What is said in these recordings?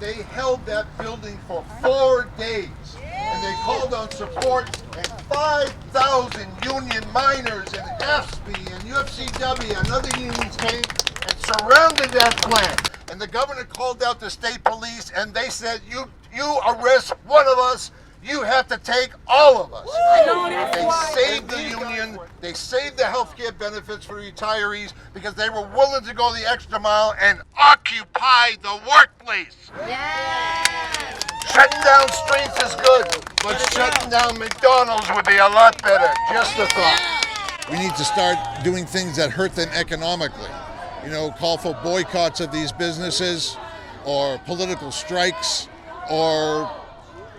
They held that building for 4 days, and they called on support, and 5,000 union miners and AFSCME and UFCW and other unions came and surrounded that plant. And the governor called out the state police, and they said, you arrest one of us, you have to take all of us. They saved the union. They saved the health care benefits for retirees because they were willing to go the extra mile and occupy the workplace. Yes. Shutting down streets is good, but shutting down McDonald's would be a lot better. Just a thought. We need to start doing things that hurt them economically. You know, call for boycotts of these businesses or political strikes, or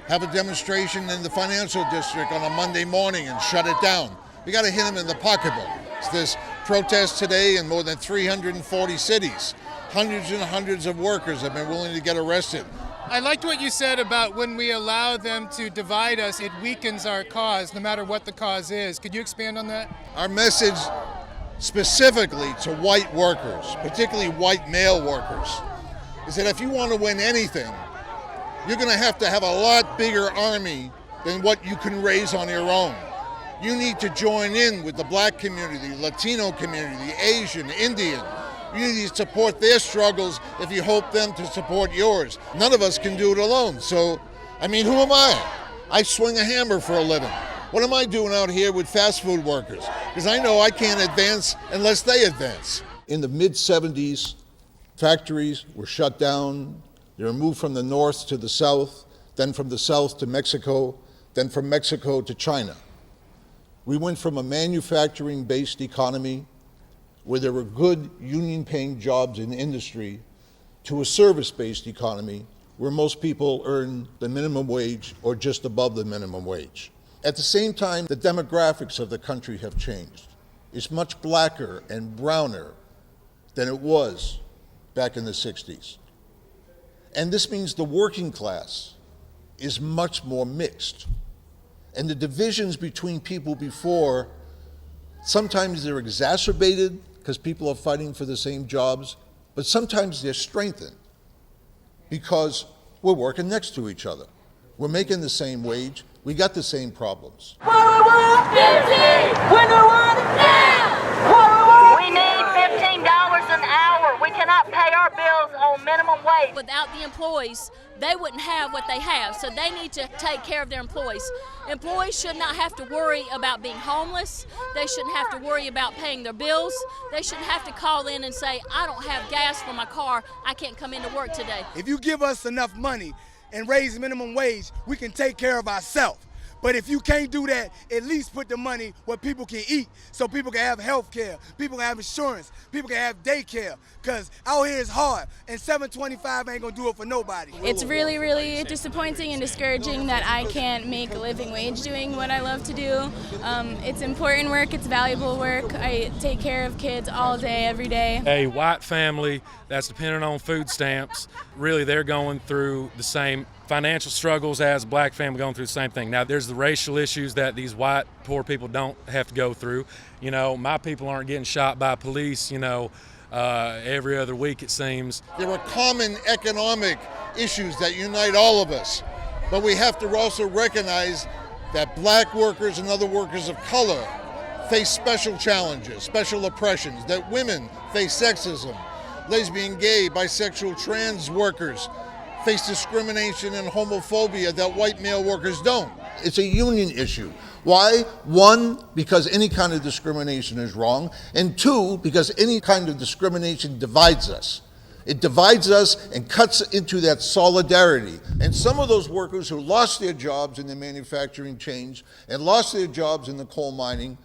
have a demonstration in the financial district on a Monday morning and shut it down. We got to hit them in the pocketbook. There's protests today in more than 340 cities. Hundreds and hundreds of workers have been willing to get arrested. I liked what you said about when we allow them to divide us, it weakens our cause, no matter what the cause is. Could you expand on that? Our message specifically to white workers, particularly white male workers, is that if you want to win anything, you're going to have a lot bigger army than what you can raise on your own. You need to join in with the black community, the Latino community, the Asian, Indian. You need to support their struggles if you hope them to support yours. None of us can do it alone. So, I mean, who am I? I swing a hammer for a living. What am I doing out here with fast food workers? Because I know I can't advance unless they advance. In the mid-'70s, factories were shut down. They were moved from the north to the south, then from the south to Mexico, then from Mexico to China. We went from a manufacturing-based economy where there were good union-paying jobs in industry to a service-based economy where most people earn the minimum wage or just above the minimum wage. At the same time, the demographics of the country have changed. It's much blacker and browner than it was back in the 60s. And this means the working class is much more mixed. And the divisions between people before, sometimes they're exacerbated because people are fighting for the same jobs, but sometimes they're strengthened because we're working next to each other. We're making the same wage, we got the same problems. What do we want? 15! When do we want it? Now! What do we want? We need $15 an hour. We cannot pay our bills on minimum wage. Without the employees, they wouldn't have what they have, so they need to take care of their employees. Employees should not have to worry about being homeless. They shouldn't have to worry about paying their bills. They shouldn't have to call in and say, I don't have gas for my car, I can't come into work today. If you give us enough money and raise minimum wage, we can take care of ourselves. But if you can't do that, at least put the money where people can eat, so people can have health care, people can have insurance, people can have daycare, because out here is hard, and $7.25 ain't gonna do it for nobody. It's really, really disappointing and discouraging that I can't make a living wage doing what I love to do. It's important work, it's valuable work. I take care of kids all day, every day. A white family that's dependent on food stamps, really they're going through the same financial struggles as a black family going through the same thing. Now, there's the racial issues that these white poor people don't have to go through. You know, my people aren't getting shot by police, every other week it seems. There are common economic issues that unite all of us, but we have to also recognize that black workers and other workers of color face special challenges, special oppressions, that women face sexism, lesbian, gay, bisexual, trans workers face discrimination and homophobia that white male workers don't. It's a union issue. Why? One, because any kind of discrimination is wrong, and two, because any kind of discrimination divides us. It divides us and cuts into that solidarity. And some of those workers who lost their jobs in the manufacturing chains and lost their jobs in the coal mining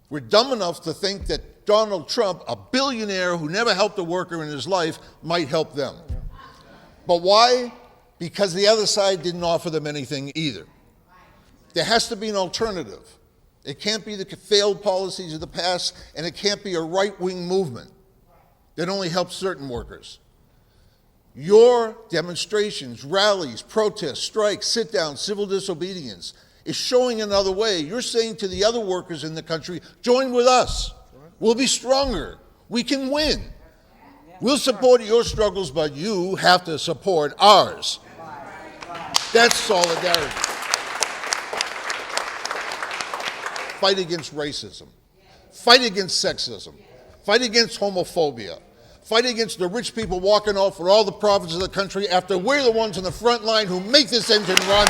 were dumb enough to think that Donald Trump, a billionaire who never helped a worker in his life, might help them. But why? Because the other side didn't offer them anything either. There has to be an alternative. It can't be the failed policies of the past, and it can't be a right-wing movement that only helps certain workers. Your demonstrations, rallies, protests, strikes, sit-downs, civil disobedience is showing another way. You're saying to the other workers in the country, join with us. We'll be stronger. We can win. We'll support your struggles, but you have to support ours. That's solidarity. Fight against racism. Fight against sexism. Fight against homophobia. Fight against the rich people walking off for all the profits of the country after we're the ones in the front line who make this engine run.